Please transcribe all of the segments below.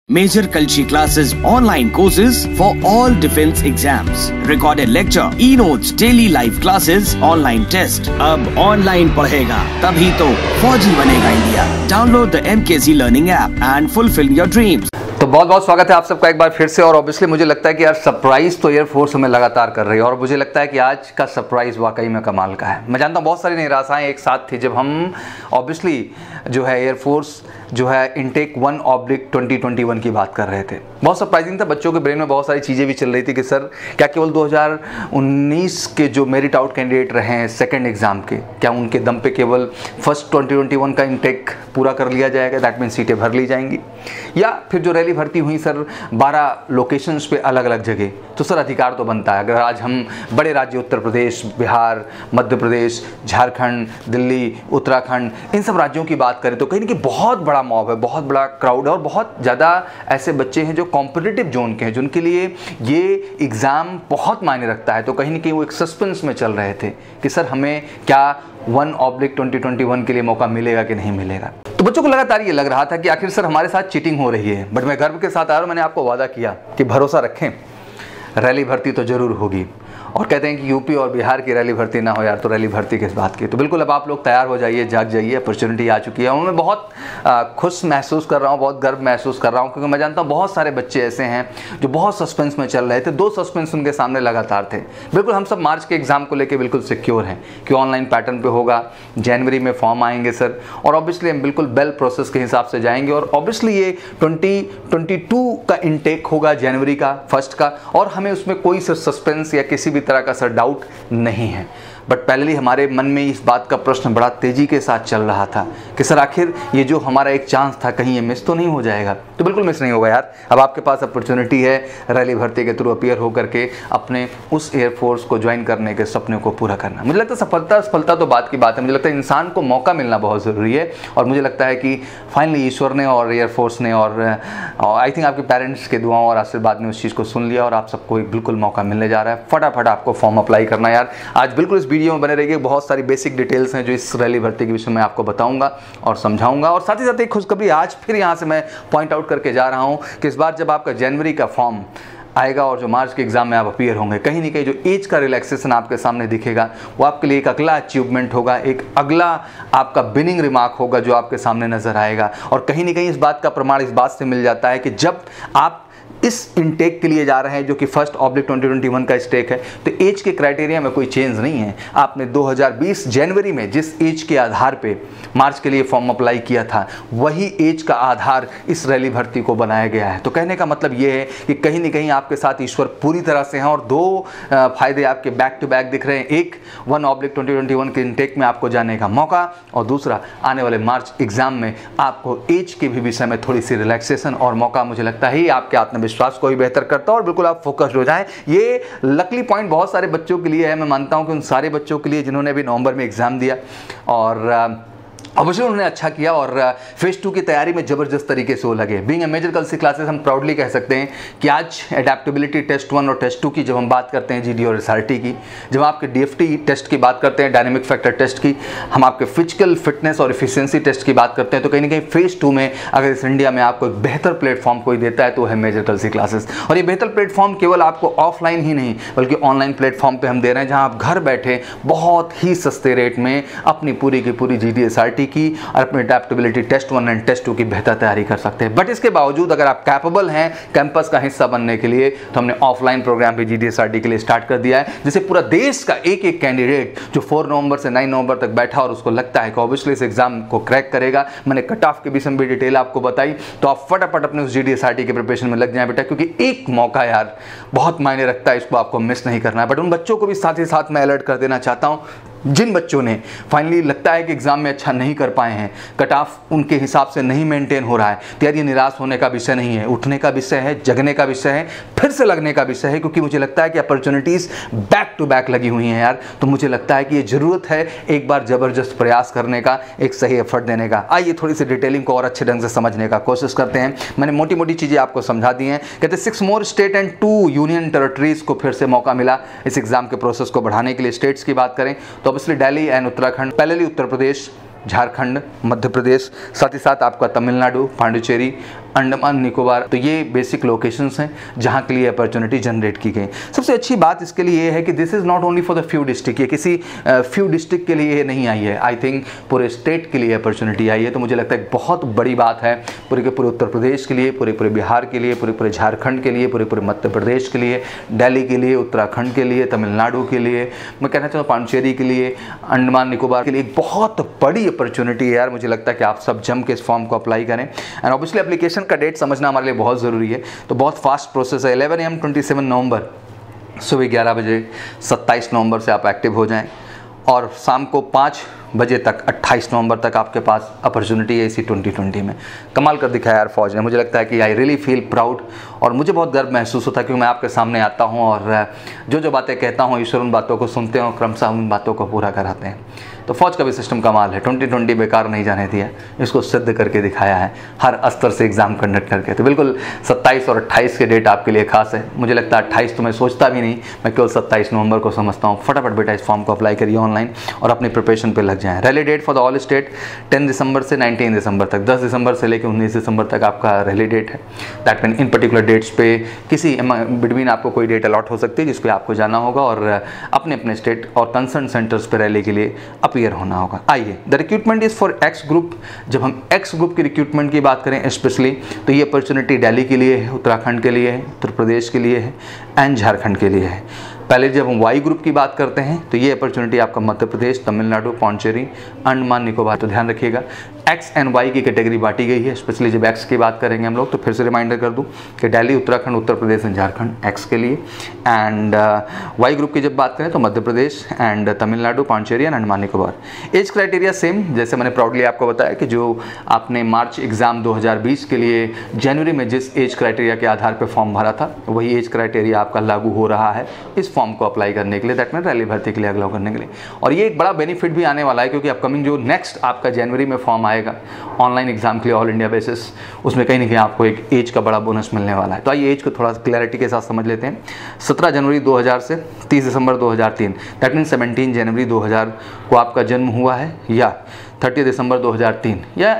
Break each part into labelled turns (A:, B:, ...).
A: Major Kalshi classes, online courses for all defense exams, recorded lecture, e-notes, daily live classes, online test. अब online पढ़ेगा तभी तो फौजी बनेगा India. Download the MKZ Learning app and fulfill your dreams.
B: तो बहुत बहुत स्वागत है आप सबका एक बार फिर से। और ऑब्वियसली मुझे लगता है कि यार सरप्राइज तो एयरफोर्स हमें लगातार कर रही है और मुझे लगता है कि आज का सरप्राइज वाकई में कमाल का है। मैं जानता हूँ बहुत सारी निराशाएं एक साथ थी जब हम ऑब्वियसली जो है एयरफोर्स जो है इनटेक 1/2021 की बात कर रहे थे। बहुत सरप्राइजिंग था, बच्चों के ब्रेन में बहुत सारी चीज़ें भी चल रही थी कि सर क्या केवल 2019 के जो मेरिट आउट कैंडिडेट रहे हैं सेकेंड एग्जाम के, क्या उनके दम पे केवल फर्स्ट 2021 का इनटेक पूरा कर लिया जाएगा, दैट मीन सीटें भर ली जाएंगी, या फिर जो रैली भर्ती हुई सर 12 लोकेशंस पे अलग अलग जगह, तो सर अधिकार तो बनता है। अगर आज हम बड़े राज्य उत्तर प्रदेश, बिहार, मध्य प्रदेश, झारखंड, दिल्ली, उत्तराखंड, इन सब राज्यों की बात करें तो कहीं ना कहीं बहुत बड़ा मॉब है, बहुत बड़ा क्राउड है और बहुत ज़्यादा ऐसे बच्चे हैं जो कॉम्पिटिटिव जोन के हैं, जिनके लिए ये एग्ज़ाम बहुत मायने रखता है। तो कहीं ना कहीं वो एक सस्पेंस में चल रहे थे कि सर हमें क्या 1/2021 के लिए मौका मिलेगा कि नहीं मिलेगा। तो बच्चों को लगातार ये लग रहा था कि आखिर सर हमारे साथ चीटिंग हो रही है। बट मैं गर्व के साथ आ रहा हूँ, मैंने आपको वादा किया कि भरोसा रखें, रैली भर्ती तो जरूर होगी। और कहते हैं कि यूपी और बिहार की रैली भर्ती ना हो यार, तो रैली भर्ती किस बात की। तो बिल्कुल अब आप लोग तैयार हो जाइए, जाग जाइए, अपॉर्चुनिटी आ चुकी है। और मैं बहुत खुश महसूस कर रहा हूँ, बहुत गर्व महसूस कर रहा हूँ, क्योंकि मैं जानता हूँ बहुत सारे बच्चे ऐसे हैं जो बहुत सस्पेंस में चल रहे थे। 2 सस्पेंस उनके सामने लगातार थे। बिल्कुल हम सब मार्च के एग्जाम को लेकर बिल्कुल सिक्योर हैं कि ऑनलाइन पैटर्न पे होगा, जनवरी में फॉर्म आएंगे सर, और ऑब्वियसली हम बिल्कुल बेल प्रोसेस के हिसाब से जाएंगे। और ऑब्वियसली ये 2022 का इनटेक होगा जनवरी का फर्स्ट का, और हमें उसमें कोई सर सस्पेंस या किसी भी तरह का सर डाउट नहीं है। बट पहले हमारे मन में इस बात का प्रश्न बड़ा तेजी के साथ चल रहा था कि सर आखिर ये जो हमारा एक चांस था कहीं ये मिस तो नहीं हो जाएगा। तो बिल्कुल मिस नहीं होगा यार। अब आपके पास अपॉर्चुनिटी है रैली भर्ती के थ्रू अपीयर होकर के अपने उस एयरफोर्स को ज्वाइन करने के सपने को पूरा करना। मुझे लगता है सफलता तो बात की बात है, मुझे लगता है इंसान को मौका मिलना बहुत ज़रूरी है। और मुझे लगता है कि फाइनली ईश्वर ने और एयरफोर्स ने और आई थिंक आपके पेरेंट्स के दुआओं और आशीर्वाद ने उस चीज़ को सुन लिया और आप सबको बिल्कुल मौका मिलने जा रहा है। फटाफट आपको फॉर्म अप्लाई करना यार। आज बिल्कुल इस वीडियो में बने रहिए, बहुत सारी बेसिक डिटेल्स हैं जो इस रैली भर्ती के विषय में आपको बताऊंगा और समझाऊंगा। और साथ ही साथ एक खुशखबरी आज फिर यहां से मैं पॉइंट आउट करके जा रहा हूं कि इस बार जब आपका जनवरी का फॉर्म आएगा और जो मार्च के एग्जाम में आप अपीयर होंगे, कहीं ना कहीं जो एज का रिलैक्सेशन आपके सामने दिखेगा वो आपके लिए एक अगला अचीवमेंट होगा, एक अगला आपका विनिंग रिमार्क होगा जो आपके सामने नजर आएगा। और कहीं ना कहीं इस बात का प्रमाण इस बात से मिल जाता है कि जब आप इस इनटेक के लिए जा रहे हैं जो कि 1/2021 का स्टेक है, तो एज के क्राइटेरिया में कोई चेंज नहीं है। आपने 2020 जनवरी में जिस एज के आधार पे मार्च के लिए फॉर्म अप्लाई किया था, वही एज का आधार इस रैली भर्ती को बनाया गया है। तो कहने का मतलब ये है कि कहीं ना कहीं आपके साथ ईश्वर पूरी तरह से हैं। और 2 फायदे आपके बैक टू बैक दिख रहे हैं। एक 1/2021 के इनटेक में आपको जाने का मौका, और दूसरा आने वाले मार्च एग्जाम में आपको एज के भी विषय में थोड़ी सी रिलैक्सेशन और मौका। मुझे लगता है आपके आत्मविश्वास को भी बेहतर करता है और बिल्कुल आप फोकस्ड हो जाएं। ये लकली पॉइंट बहुत सारे बच्चों के लिए है। मैं मानता हूं कि उन सारे बच्चों के लिए जिन्होंने अभी नवंबर में एग्जाम दिया और अवश्य उन्होंने अच्छा किया और फेज 2 की तैयारी में जबरदस्त तरीके से वो लगे। Being a major Kalsi classes हम प्राउडली कह सकते हैं कि आज एडेप्टेबिलिटी टेस्ट 1 और टेस्ट 2 की जब हम बात करते हैं, जीडी और एसआरटी की, जब आपके डीएफटी टेस्ट की बात करते हैं, डायनेमिक फैक्टर टेस्ट की, हम आपके फिजिकल फिटनेस और एफिशिएंसी टेस्ट की बात करते हैं, तो कहीं ना कहीं फेज 2 में अगर इस इंडिया में आपको एक बेहतर प्लेटफॉर्म कोई देता है तो है मेजर कल्सी क्लासेस। और ये बेहतर प्लेटफॉर्म केवल आपको ऑफलाइन ही नहीं बल्कि ऑनलाइन प्लेटफॉर्म पर हम दे रहे हैं, जहाँ आप घर बैठे बहुत ही सस्ते रेट में अपनी पूरी की पूरी जीडी एसआरटी की और अपने एडेप्टेबिलिटी टेस्ट 1 एंड टेस्ट 2 की बेहतर तैयारी कर सकते हैं। बट इसके बावजूद अगर आप कैपेबल हैं कैंपस का हिस्सा बनने के लिए, तो हमने ऑफलाइन प्रोग्राम भी जीडीएसआरटी के लिए स्टार्ट कर दिया है, जिसे पूरा देश का एक एक कैंडिडेट जो 4 नवंबर से 9 नवंबर तक बैठा और उसको लगता है कि ऑब्वियसली इस एग्जाम को क्रैक करेगा। मैंने कट ऑफ के विषय में भी डिटेल आपको बताई, तो आप फटाफट अपने उस जीडीएसआरटी के प्रिपरेशन में लग जाए बेटा, क्योंकि एक मौका यार बहुत मायने रखता है, इसको आपको मिस नहीं करना है। बट उन बच्चों को भी साथ ही साथ मैं अलर्ट कर देना चाहता हूँ जिन बच्चों ने फाइनली लगता है कि एग्जाम में अच्छा नहीं कर पाए हैं, कट ऑफ उनके हिसाब से नहीं मेंटेन हो रहा है, तो यार ये निराश होने का विषय नहीं है, उठने का विषय है, जगने का विषय है, फिर से लगने का विषय है। क्योंकि मुझे लगता है कि अपॉर्चुनिटीज बैक टू बैक लगी हुई हैं यार। तो मुझे लगता है कि ये जरूरत है एक बार जबरदस्त प्रयास करने का, एक सही एफर्ट देने का। आइए थोड़ी सी डिटेलिंग को और अच्छे ढंग से समझने का कोशिश करते हैं। मैंने मोटी मोटी चीजें आपको समझा दी हैं। कहते 6 more state and 2 union territories को फिर से मौका मिला इस एग्जाम के प्रोसेस को बढ़ाने के लिए। स्टेट्स की बात करें तो ऑब्वियसली दिल्ली एंड उत्तराखंड, पहले उत्तर प्रदेश, झारखंड, मध्य प्रदेश, साथ ही साथ आपका तमिलनाडु, पांडिचेरी, अंडमान निकोबार। तो ये बेसिक लोकेशंस हैं जहाँ के लिए अपॉर्चुनिटी जनरेट की गई। सबसे अच्छी बात इसके लिए ये है कि this is not only for the few district, ये किसी फ्यू डिस्ट्रिक्ट के लिए नहीं आई है, आई थिंक पूरे स्टेट के लिए अपॉर्चुनिटी आई है। तो मुझे लगता है बहुत बड़ी बात है पूरे के पूरे उत्तर प्रदेश के लिए, पूरे पूरे बिहार के लिए, पूरे पूरे झारखंड के लिए, पूरे पूरे मध्य प्रदेश के लिए, दिल्ली के लिए, उत्तराखंड के लिए, तमिलनाडु के लिए, मैं कहना चाहूँ पांडिचेरी के लिए, अंडमान निकोबार के लिए एक बहुत बड़ी अपॉर्चुनिटी है यार। मुझे लगता है कि आप सब जम के इस फॉर्म को अप्लाई करें। एंड ऑब्वियसली एप्लीकेशन का डेट समझना हमारे लिए बहुत ज़रूरी है। तो बहुत फास्ट प्रोसेस है। 11 AM 27 नवंबर सुबह 11 बजे 27 नवंबर से आप एक्टिव हो जाएं और शाम को 5 बजे तक 28 नवंबर तक आपके पास अपॉर्चुनिटी है इसी 2020 में। कमाल कर दिखाया यार फौज ने। मुझे लगता है कि आई रियली फील प्राउड और मुझे बहुत गर्व महसूस होता है क्योंकि मैं आपके सामने आता हूँ और जो बातें कहता हूँ ईश्वर उन बातों को सुनते हैं और क्रमशः उन बातों को पूरा कराते हैं। तो फौज का भी सिस्टम कमाल है। 2020 बेकार नहीं जाने दिया, इसको सिद्ध करके दिखाया है हर स्तर से एग्जाम कंडक्ट करके। तो बिल्कुल 27 और 28 के डेट आपके लिए खास है। मुझे लगता है 28 तो मैं सोचता भी नहीं, मैं केवल 27 नवंबर को समझता हूँ। फटाफट बेटा इस फॉर्म को अप्लाई करिए ऑनलाइन और अपनी प्रिपरेशन पे लग जाएं। Rally date for the all state 10 दिसंबर से 19 दिसंबर तक, 10 दिसंबर से लेकर 19 दिसंबर तक आपका रैली डेट है। That mean in particular dates पे किसी बिटवीन आपको कोई डेट अलॉट हो सकती है जिस पे आपको जाना होगा और अपने अपने स्टेट और कंसर्न सेंटर्स पे रैली के लिए अपीयर होना होगा। आइए, the recruitment is for x group. जब हम एक्स ग्रुप की रिक्रूटमेंट की बात करें स्पेशली, तो ये अपॉर्चुनिटी दिल्ली के लिए है, उत्तराखंड के लिए है, उत्तर प्रदेश के लिए है एंड झारखंड के लिए है। पहले जब हम वाई ग्रुप की बात करते हैं तो ये अपॉर्चुनिटी आपका मध्य प्रदेश, तमिलनाडु, पांडिचेरी, अंडमान निकोबार। तो ध्यान रखिएगा एक्स एंड वाई की कैटेगरी बांटी गई है। स्पेशली जब एक्स की बात करेंगे हम लोग तो फिर से रिमाइंडर कर दूं कि दिल्ली, उत्तराखंड, उत्तर प्रदेश एंड झारखंड एक्स के लिए, एंड वाई ग्रुप की जब बात करें तो Madhya Pradesh and Tamil Nadu, Pondicherry and Andaman Nicobar. Age criteria same, जैसे मैंने प्राउडली आपको बताया कि जो आपने मार्च एग्जाम 2020 के लिए जनवरी में जिस एज क्राइटेरिया के आधार पर फॉर्म भरा था वही एज क्राइटेरिया आपका लागू हो रहा है इस फॉर्म को अप्लाई करने के लिए, दैट मीन रैली भर्ती के लिए अगला करने के लिए। और ये एक बड़ा बेनिफिट भी आने वाला है क्योंकि अपकमिंग जो नेक्स्ट आपका जनवरी में फॉर्म आएगा ऑनलाइन एग्जाम के लिए ऑल इंडिया बेसिस, उसमें कहीं ना कहीं आपको एक एज का बड़ा बोनस मिलने वाला है। तो आइए एज को थोड़ा क्लैरिटी के साथ समझ लेते हैं। 17 जनवरी 2000 से 30 दिसंबर 2003, दैट मीन 17 जनवरी 2000 को आपका जन्म हुआ है या 30 दिसंबर 2003 या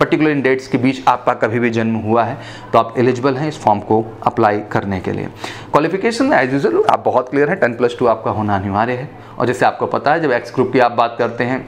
B: पर्टिकुलर इन डेट्स के बीच आपका कभी भी जन्म हुआ है तो आप एलिजिबल हैं इस फॉर्म को अप्लाई करने के लिए। क्वालिफिकेशन एज यूजुअल आप बहुत क्लियर है, 10+2 आपका होना अनिवार्य है। और जैसे आपको पता है जब एक्स ग्रुप की आप बात करते हैं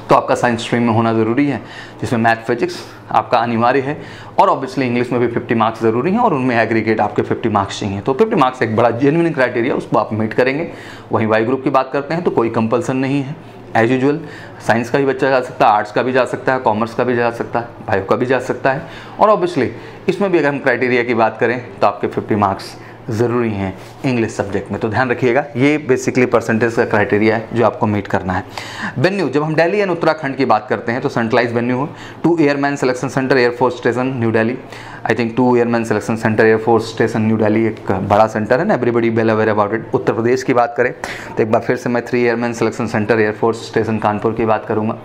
B: तो आपका साइंस स्ट्रीम में होना ज़रूरी है जिसमें मैथ फिजिक्स आपका अनिवार्य है और ऑब्वियसली इंग्लिश में भी 50 मार्क्स ज़रूरी हैं और उनमें एग्रीगेट आपके 50 मार्क्स चाहिए। तो 50 मार्क्स एक बड़ा जेन्युइन क्राइटेरिया, उसको आप मीट करेंगे। वहीं वाई ग्रुप की बात करते हैं तो कोई कंपल्सन नहीं है। एज यूजुअल साइंस का भी बच्चा जा सकता है, आर्ट्स का भी जा सकता है, कॉमर्स का भी जा सकता है, बायो का भी जा सकता है और ऑब्वियसली इसमें भी अगर हम क्राइटेरिया की बात करें तो आपके 50 मार्क्स ज़रूरी हैं इंग्लिश सब्जेक्ट में। तो ध्यान रखिएगा ये बेसिकली परसेंटेज का क्राइटेरिया है जो आपको मीट करना है। वेन्यू, जब हम दिल्ली एंड उत्तराखंड की बात करते हैं तो सेंट्रलाइज वेन्यू हो 2 airman selection centre, air force station New Delhi. I think 2 airman selection centre, air force station New Delhi एक बड़ा सेंटर है ना, everybody well aware about it. Uttar Pradesh की बात करें तो एक बार फिर से मैं 3 airman selection centre, air force station Kanpur की बात करूँगा।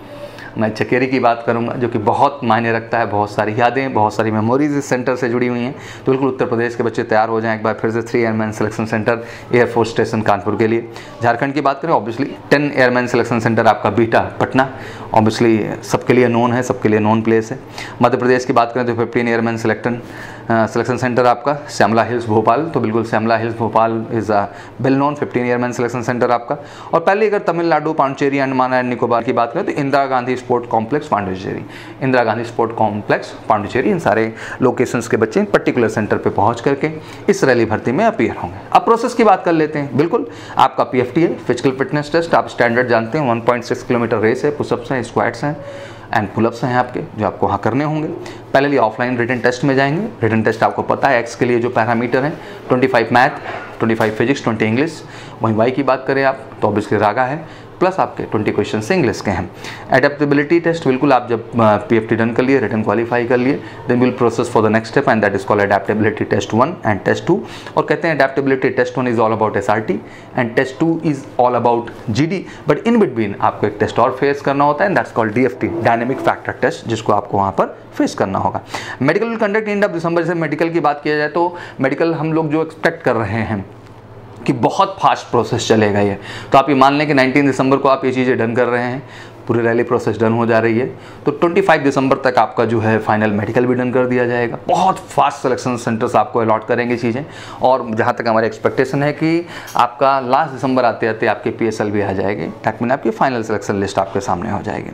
B: मैं चकेरी की बात करूंगा जो कि बहुत मायने रखता है, बहुत सारी यादें, बहुत सारी मेमोरीज इस सेंटर से जुड़ी हुई हैं। तो बिल्कुल उत्तर प्रदेश के बच्चे तैयार हो जाएं एक बार फिर से 3 airman selection centre, air force station Kanpur के लिए। झारखंड की बात करें ऑब्वियसली 10 एयरमैन सिलेक्शन सेंटर आपका बीटा पटना, ऑब्वियसली सबके लिए नोन है, सबके लिए नोन प्लेस है। मध्य प्रदेश की बात करें तो 15 एयरमैन सिलेक्शन सेंटर आपका श्यामला हिल्स भोपाल, तो बिल्कुल Shyamla hills Bhopal is a well known 15 airman selection centre आपका। और पहले अगर तमिलनाडु, पांडिचेरी, अंडमान एंड निकोबार की बात करें तो Indira Gandhi sport complex Pondicherry, Indira Gandhi sport complex Pondicherry, इन सारे लोकेशंस के बच्चे पर्टिकुलर सेंटर पे पहुंच करके इस रैली भर्ती में अपीयर होंगे। अब प्रोसेस की बात कर लेते हैं। बिल्कुल आपका PFT है, फिजिकल फिटनेस टेस्ट, आप स्टैंडर्ड जानते हैं, 1.6 किलोमीटर रेस है, पुशअप्स हैं, स्क्वाट्स हैं एंड पुलअप्स हैं आपके जो आपको वहाँ करने होंगे। पहले लिए ऑफलाइन रिटन टेस्ट में जाएंगे। रिटन टेस्ट आपको पता है एक्स के लिए जो पैरामीटर हैं 25 मैथ, 25 फिजिक्स, 20 इंग्लिश। वहीं वाई की बात करें आप तो ऑब्वियसली रागा है, प्लस आपके 20 क्वेश्चन इंग्लिश के हैं। एडेप्टेबिलिटी टेस्ट बिल्कुल आप जब PFT डन कर लिए, रिटन क्वालिफाई कर लिए, then will process for the next step and that is called adaptability test 1 and test 2। और कहते हैं adaptability test 1 is all about SRT and test 2 is all about GD, but in between आपको एक test और face करना होता है and that's called DFT, dynamic factor test, जिसको आपको वहाँ पर फेस करना होगा। मेडिकल कंडक्ट एंड ऑफ दिसंबर। से मेडिकल की बात किया जाए तो मेडिकल हम लोग जो एक्सपेक्ट कर रहे हैं कि बहुत फास्ट प्रोसेस चलेगा ये, तो आप ये मान लें कि 19 दिसंबर को आप ये चीज़ें डन कर रहे हैं, पूरी रैली प्रोसेस डन हो जा रही है। तो 25 दिसंबर तक आपका जो है फाइनल मेडिकल भी डन कर दिया जाएगा। बहुत फास्ट सिलेक्शन सेंटर्स आपको अलॉट करेंगे चीज़ें, और जहाँ तक हमारी एक्सपेक्टेशन है कि आपका लास्ट दिसंबर आते आते आपकी PSL भी आ जाएगी। दैट मीन आपकी फाइनल सिलेक्शन लिस्ट आपके सामने हो जाएगी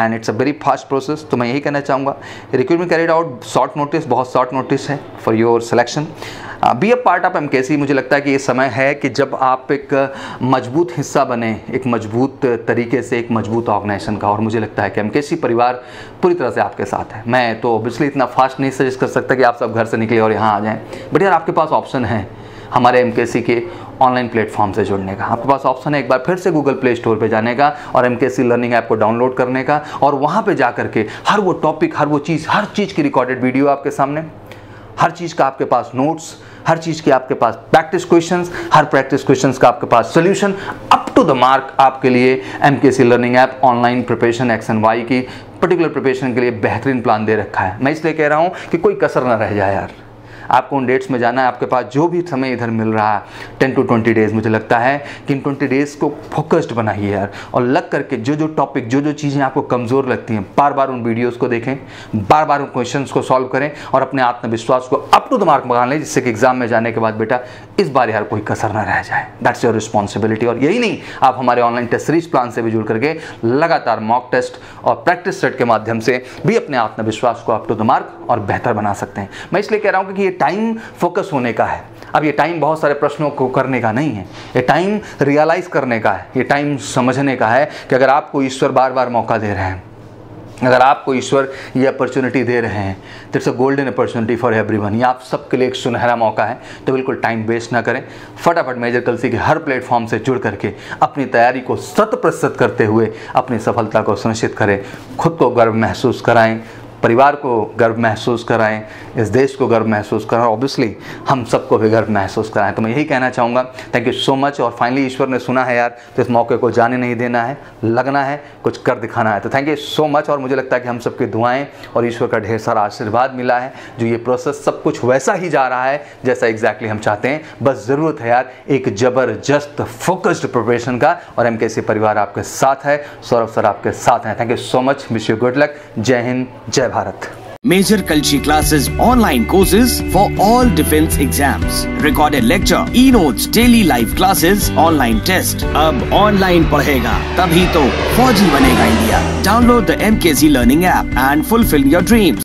B: and it's a very fast process. तो मैं यही कहना चाहूँगा, recruitment carried out short notice, बहुत शॉर्ट नोटिस है for your selection. Be a part of MKC। मुझे लगता है कि ये समय है कि जब आप एक मजबूत हिस्सा बने, एक मजबूत तरीके से एक मजबूत ऑर्गेनाइजेशन का, और मुझे लगता है कि MKC परिवार पूरी तरह से आपके साथ है। मैं तो ऑब्वियसली इतना फास्ट नहीं सजेस्ट कर सकता कि आप सब घर से निकले और यहाँ आ जाएं, बट यार आपके पास ऑप्शन है हमारे MKC के ऑनलाइन प्लेटफॉर्म से जुड़ने का। आपके पास ऑप्शन है एक बार फिर से गूगल प्ले स्टोर पे जाने का और MKC लर्निंग ऐप को डाउनलोड करने का, और वहाँ पे जा करके हर वो टॉपिक, हर वो चीज़, हर चीज़ की रिकॉर्डेड वीडियो आपके सामने, हर चीज़ का आपके पास नोट्स, हर चीज़ के आपके पास प्रैक्टिस क्वेश्चंस, हर प्रैक्टिस क्वेश्चंस का आपके पास solution up to the mark आपके लिए MKC learning app online preparation X and Y की पर्टिकुलर प्रिपरेशन के लिए बेहतरीन प्लान दे रखा है। मैं इसलिए कह रहा हूँ कि कोई कसर ना रह जाए यार। आपको उन डेट्स में जाना है, आपके पास जो भी समय इधर मिल रहा है 10 to 20 डेज़, मुझे लगता है कि इन 20 डेज़ को फोकस्ड बनाइए यार, और लग करके जो जो टॉपिक, जो जो चीज़ें आपको कमज़ोर लगती हैं, बार बार उन वीडियोस को देखें, बार बार उन क्वेश्चंस को सॉल्व करें और अपने आत्मविश्वास को अप टू द मार्क बना लें, जिससे कि एग्जाम में जाने के बाद बेटा इस बार यार कोई कसर ना रह जाए। That's your responsibility. और यही नहीं, आप हमारे ऑनलाइन टेस्ट सीरीज प्लान से भी जुड़ करके लगातार मॉक टेस्ट और प्रैक्टिस सेट के माध्यम से भी अपने आत्मविश्वास को अप टू द मार्क और बेहतर बना सकते हैं। मैं इसलिए कह रहा हूँ कि ये टाइम फोकस होने का है। अब ये टाइम बहुत सारे प्रश्नों को करने का नहीं है, ये टाइम रियलाइज करने का है, ये टाइम समझने का है कि अगर आपको ईश्वर बार बार मौका दे रहे हैं, अगर आपको ईश्वर ये अपॉर्चुनिटी दे रहे हैं, it's a golden opportunity for everyone. ये आप सबके लिए एक सुनहरा मौका है। तो बिल्कुल टाइम वेस्ट ना करें, फटाफट मेजर कलसी के हर प्लेटफॉर्म से जुड़ करके अपनी तैयारी को 100% करते हुए अपनी सफलता को सुनिश्चित करें। खुद को गर्व महसूस कराएं, परिवार को गर्व महसूस कराएं, इस देश को गर्व महसूस कराएं, ऑब्वियसली हम सबको भी गर्व महसूस कराएं। तो मैं यही कहना चाहूँगा, थैंक यू सो मच। और फाइनली ईश्वर ने सुना है यार, तो इस मौके को जाने नहीं देना है, लगना है, कुछ कर दिखाना है। तो थैंक यू सो मच। और मुझे लगता है कि हम सबकी दुआएं और ईश्वर का ढेर सारा आशीर्वाद मिला है, जो ये प्रोसेस सब कुछ वैसा ही जा रहा है जैसा एग्जैक्टली हम चाहते हैं। बस ज़रूरत है यार एक ज़बरदस्त फोकस्ड प्रिपरेशन का, और MKC परिवार आपके साथ है, सौरभ सर आपके साथ हैं। Thank you so much, wish you good luck. जय हिंद, जय Bharat.
A: Major Kalshi classes, online courses for all defense exams, recorded lecture, e-notes, daily live classes, online test। अब ऑनलाइन पढ़ेगा तभी तो फौजी बनेगा India. Download the MKC Learning app and fulfill your dreams।